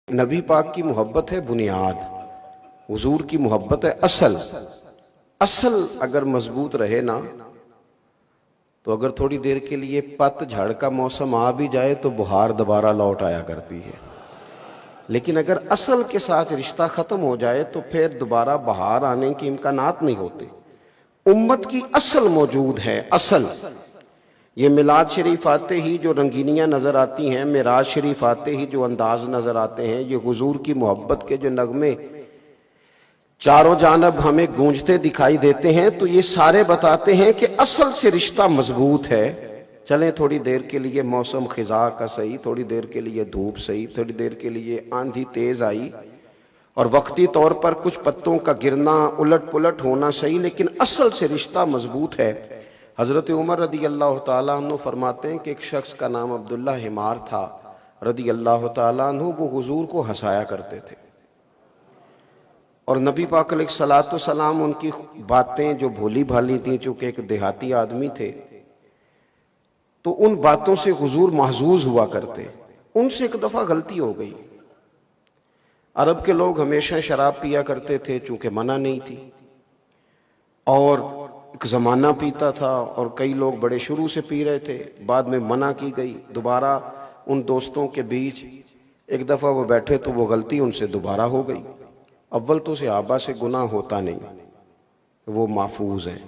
نبی پاک کی محبت ہے بنیاد، حضور کی محبت ہے اصل اگر مضبوط رہے نا تو اگر تھوڑی دیر کے لیے پت جھڑ کا موسم آ بھی جائے تو بہار دوبارہ لوٹ آیا کرتی ہے، لیکن اگر اصل کے ساتھ رشتہ ختم ہو جائے تو پھر دوبارہ بہار آنے کی امکانات نہیں ہوتے۔ امت کی اصل موجود ہے، اصل یہ میلاد شریف آتے ہی جو رنگینیاں نظر آتی ہیں، معراج شریف آتے ہی جو انداز نظر آتے ہیں، یہ حضور کی محبت کے جو نغمے چاروں جانب ہمیں گونجتے دکھائی دیتے ہیں، تو یہ سارے بتاتے ہیں کہ اصل سے رشتہ مضبوط ہے۔ چلیں تھوڑی دیر کے لیے موسم خزاں کا صحیح، تھوڑی دیر کے لیے دھوپ صحیح، تھوڑی دیر کے لیے آندھی تیز آئی اور وقتی طور پر کچھ پتوں کا گرنا الٹ پلٹ ہونا صحیح، لیکن اصل سے رشتہ مضبوط ہے۔ حضرت عمر رضی اللہ تعالیٰ عنہ فرماتے ہیں کہ ایک شخص کا نام عبداللہ حمار تھا رضی اللہ تعالیٰ عنہ، وہ حضور کو ہنسایا کرتے تھے، اور نبی پاک علیہ الصلوۃ والسلام ان کی باتیں جو بھولی بھالی تھیں، چونکہ ایک دیہاتی آدمی تھے تو ان باتوں سے حضور محظوظ ہوا کرتے۔ ان سے ایک دفعہ غلطی ہو گئی۔ عرب کے لوگ ہمیشہ شراب پیا کرتے تھے چونکہ منع نہیں تھی، اور ایک زمانہ پیتا تھا اور کئی لوگ بڑے شروع سے پی رہے تھے، بعد میں منع کی گئی، دوبارہ ان دوستوں کے بیچ ایک دفعہ وہ بیٹھے تو وہ غلطی ان سے دوبارہ ہو گئی۔ اول تو صحابہ سے گناہ ہوتا نہیں، وہ محفوظ ہیں،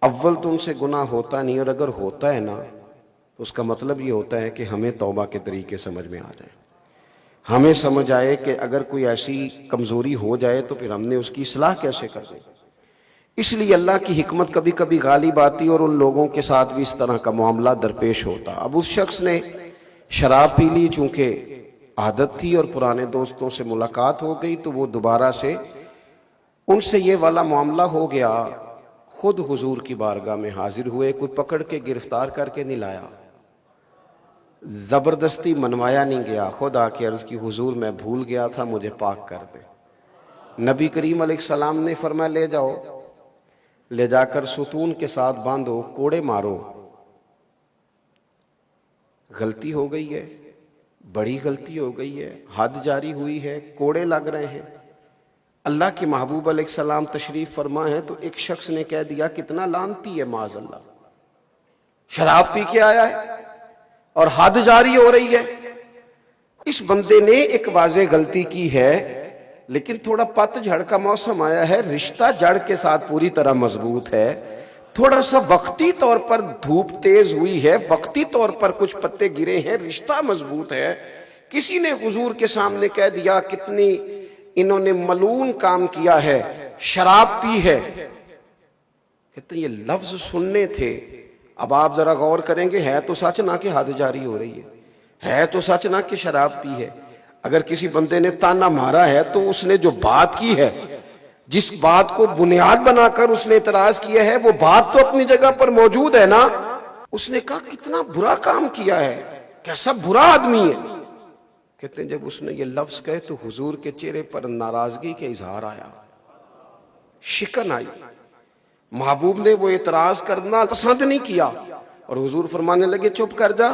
اول تو ان سے گناہ ہوتا نہیں، اور اگر ہوتا ہے نا تو اس کا مطلب یہ ہوتا ہے کہ ہمیں توبہ کے طریقے سمجھ میں آ جائیں، ہمیں سمجھ آئے کہ اگر کوئی ایسی کمزوری ہو جائے تو پھر ہم نے اس کی اصلاح کیسے کر دیں۔ اس لیے اللہ کی حکمت کبھی کبھی غالب آتی اور ان لوگوں کے ساتھ بھی اس طرح کا معاملہ درپیش ہوتا۔ اب اس شخص نے شراب پی لی، چونکہ عادت تھی اور پرانے دوستوں سے ملاقات ہو گئی تو وہ دوبارہ سے ان سے یہ والا معاملہ ہو گیا۔ خود حضور کی بارگاہ میں حاضر ہوئے، کوئی پکڑ کے گرفتار کر کے نہیں لایا، زبردستی منوایا نہیں گیا، خود آ کے عرض کی حضور میں بھول گیا تھا، مجھے پاک کر دیں۔ نبی کریم علیہ السلام نے فرمایا لے جاؤ، لے جا کر ستون کے ساتھ باندھو، کوڑے مارو۔ غلطی ہو گئی ہے، بڑی غلطی ہو گئی ہے، حد جاری ہوئی ہے، کوڑے لگ رہے ہیں۔ اللہ کے محبوب علیہ السلام تشریف فرما ہے تو ایک شخص نے کہہ دیا کتنا لعنتی ہے، معاذ اللہ، شراب پی کے آیا ہے اور حد جاری ہو رہی ہے۔ اس بندے نے ایک واضح غلطی کی ہے، لیکن تھوڑا پت جھڑ کا موسم آیا ہے، رشتہ جڑ کے ساتھ پوری طرح مضبوط ہے، تھوڑا سا وقتی طور پر دھوپ تیز ہوئی ہے، وقتی طور پر کچھ پتے گرے ہیں، رشتہ مضبوط ہے۔ کسی نے حضور کے سامنے کہہ دیا کتنی انہوں نے ملعون کام کیا ہے، شراب پی ہے، کہتے ہیں یہ لفظ سننے تھے۔ اب آپ ذرا غور کریں گے، ہے تو سچ نہ کہ حد جاری ہو رہی ہے تو سچ نہ کہ شراب پی ہے۔ اگر کسی بندے نے تانا مارا ہے تو اس نے جو بات کی ہے، جس بات کو بنیاد بنا کر اس نے اعتراض کیا ہے، وہ بات تو اپنی جگہ پر موجود ہے نا۔ اس نے کہا کتنا برا کام کیا ہے، کیسا برا آدمی ہے۔ کہتے ہیں جب اس نے یہ لفظ کہے تو حضور کے چہرے پر ناراضگی کا اظہار آیا، شکن آئی۔ محبوب نے وہ اعتراض کرنا پسند نہیں کیا، اور حضور فرمانے لگے چپ کر جا،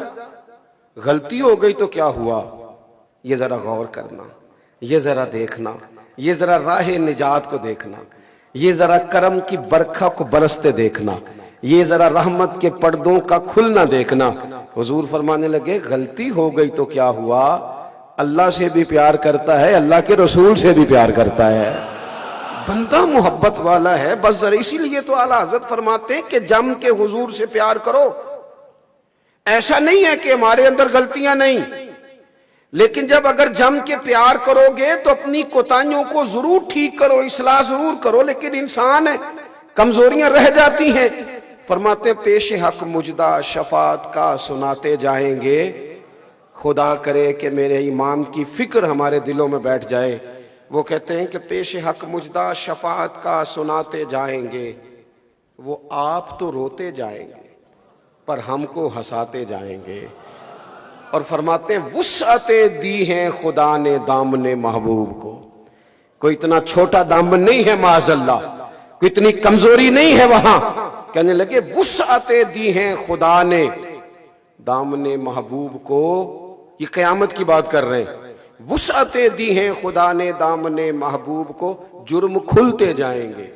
غلطی ہو گئی تو کیا ہوا، یہ ذرا غور کرنا، یہ ذرا دیکھنا، یہ ذرا راہ نجات کو دیکھنا، یہ ذرا کرم کی برکھا کو برستے دیکھنا، یہ ذرا رحمت کے پردوں کا کھلنا دیکھنا۔ حضور فرمانے لگے غلطی ہو گئی تو کیا ہوا، اللہ سے بھی پیار کرتا ہے، اللہ کے رسول سے بھی پیار کرتا ہے، بندہ محبت والا ہے، بس ذرا اسی لیے تو اعلیٰ حضرت فرماتے ہیں کہ جم کے حضور سے پیار کرو۔ ایسا نہیں ہے کہ ہمارے اندر غلطیاں نہیں، لیکن جب اگر جم کے پیار کرو گے تو اپنی کوتاہیوں کو ضرور ٹھیک کرو، اصلاح ضرور کرو، لیکن انسان ہے، کمزوریاں رہ جاتی ہیں۔ فرماتے ہیں پیش حق مجدہ شفاعت کا سناتے جائیں گے، خدا کرے کہ میرے امام کی فکر ہمارے دلوں میں بیٹھ جائے۔ وہ کہتے ہیں کہ پیش حق مجدہ شفاعت کا سناتے جائیں گے، وہ آپ تو روتے جائیں گے پر ہم کو ہنساتے جائیں گے۔ اور فرماتے ہیں وسعتیں دی ہیں خدا نے دامن محبوب کو، کوئی اتنا چھوٹا دامن نہیں ہے معاذ اللہ، کوئی اتنی کمزوری نہیں ہے وہاں۔ کہنے لگے وسعتیں دی ہیں خدا نے دامن محبوب کو، یہ قیامت کی بات کر رہے ہیں، وسعتیں دی ہیں خدا نے دامن محبوب کو، جرم کھلتے جائیں گے۔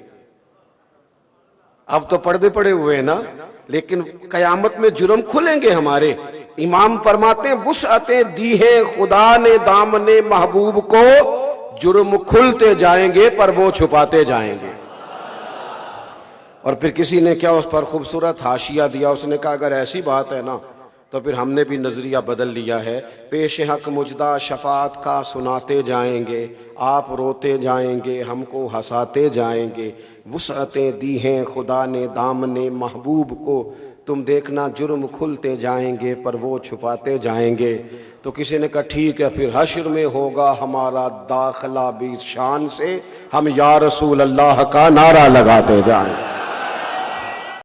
اب تو پردے پڑے ہوئے ہیں نا، لیکن قیامت میں جرم کھلیں گے ہمارے۔ امام فرماتے ہیں وسعتیں دی ہیں خدا نے دامن محبوب کو، جرم کھلتے جائیں گے پر وہ چھپاتے جائیں گے۔ اور پھر کسی نے کیا اس پر خوبصورت حاشیہ دیا، اس نے کہا اگر ایسی بات ہے نا تو پھر ہم نے بھی نظریہ بدل لیا ہے، پیش حق مجدہ شفاعت کا سناتے جائیں گے، آپ روتے جائیں گے ہم کو ہنساتے جائیں گے۔ وسعتیں دی ہیں خدا نے دامن محبوب کو، تم دیکھنا جرم کھلتے جائیں گے پر وہ چھپاتے جائیں گے۔ تو کسی نے کہا ٹھیک ہے، پھر حشر میں ہوگا ہمارا داخلہ بھی شان سے، ہم یا رسول اللہ کا نعرہ لگاتے جائیں۔